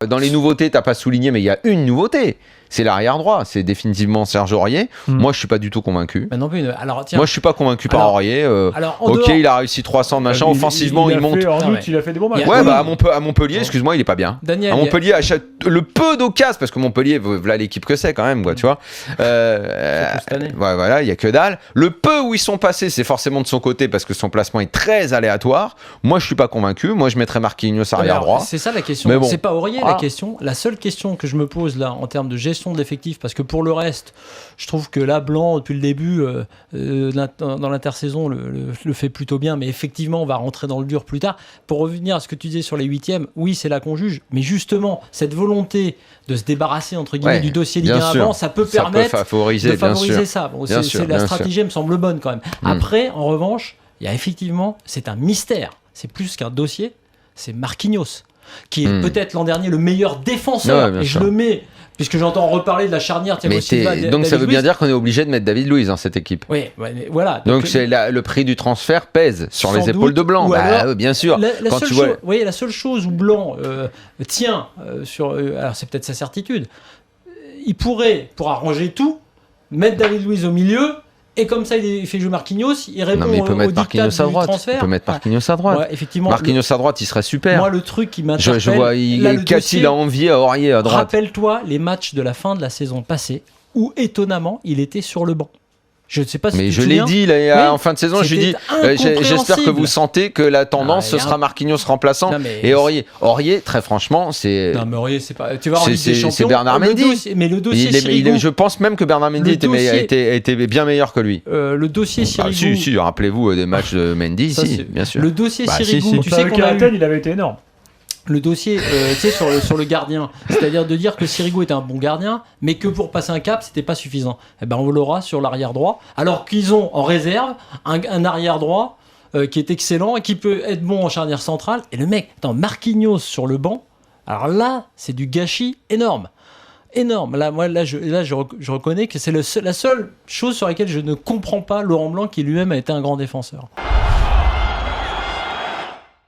dans les nouveautés, t'as pas souligné, mais il y a une nouveauté. C'est l'arrière droit, c'est définitivement Serge Aurier. Moi, je suis pas du tout convaincu. Non plus. Alors, tiens, Moi, je suis pas convaincu par Aurier. Ok, dehors, il a réussi 300 machin. Offensivement, il monte. En août, il a fait des bons matchs. Ouais, bah à Montpellier, excuse-moi, il est pas bien. Daniel, à Montpellier, le peu d'occasions, parce que Montpellier, voilà l'équipe que c'est quand même, quoi, tu vois. Voilà, il y a que dalle. Le peu où ils sont passés, c'est forcément de son côté parce que son placement est très aléatoire. Moi, je suis pas convaincu. Moi, je mettrais Marquinhos arrière droit. C'est ça la question. Bon. C'est pas Aurier la question. La seule question que je me pose là en termes de gestion de l'effectif, parce que pour le reste, je trouve que là, Blanc, depuis le début, dans l'intersaison, le fait plutôt bien. Mais effectivement, on va rentrer dans le dur plus tard. Pour revenir à ce que tu disais sur les huitièmes, oui, c'est là qu'on juge. Mais justement, cette volonté de se débarrasser entre guillemets du dossier Ligue 1 avant, ça peut permettre de favoriser ça. Bon, c'est la stratégie, elle me semble bonne quand même. Après, en revanche, il y a effectivement, c'est un mystère. C'est plus qu'un dossier. C'est Marquinhos, qui est peut-être l'an dernier le meilleur défenseur. Et je le mets, puisque j'entends reparler de la charnière Thiago Silva. Donc ça veut bien dire qu'on est obligé de mettre David Luiz dans cette équipe. Oui, voilà. Donc le prix du transfert pèse sur les épaules de Blanc. Bien sûr. La seule chose où Blanc tient sur... alors c'est peut-être sa certitude. Il pourrait, pour arranger tout, mettre David Luiz au milieu. Et comme ça, il fait jouer Marquinhos, il répond au dictat du transfert. Il peut mettre Marquinhos à droite. Ouais, effectivement, Marquinhos à droite, il serait super. Moi, le truc qui m'interpelle... Je vois, qu'a-t-il à envier à Aurier à droite? Rappelle-toi les matchs de la fin de la saison passée, où étonnamment, il était sur le banc. Je ne sais pas si mais tu je l'ai dit en fin de saison, je lui dis j'espère que vous sentez que la tendance ce sera Marquinhos remplaçant et Aurier très franchement c'est non mais Aurier c'est pas tu vas en Ligue des Champions, c'est Bernard Mendy mais le dossier Sirigu, je pense même que Bernard Mendy était bien meilleur que lui. Le dossier Sirigu si rappelez-vous des matchs de Mendy bien sûr. Le dossier Sirigu, tu sais qu'on a eu... il avait été énorme. Le dossier, tu sais, sur le gardien, c'est-à-dire de dire que Sirigu était un bon gardien, mais que pour passer un cap, c'était pas suffisant. Eh ben, on l'aura sur l'arrière droit, alors qu'ils ont en réserve un arrière droit qui est excellent et qui peut être bon en charnière centrale. Et le mec, Marquinhos sur le banc, alors là, c'est du gâchis énorme. Là, je reconnais que c'est la seule chose sur laquelle je ne comprends pas Laurent Blanc, qui lui-même a été un grand défenseur.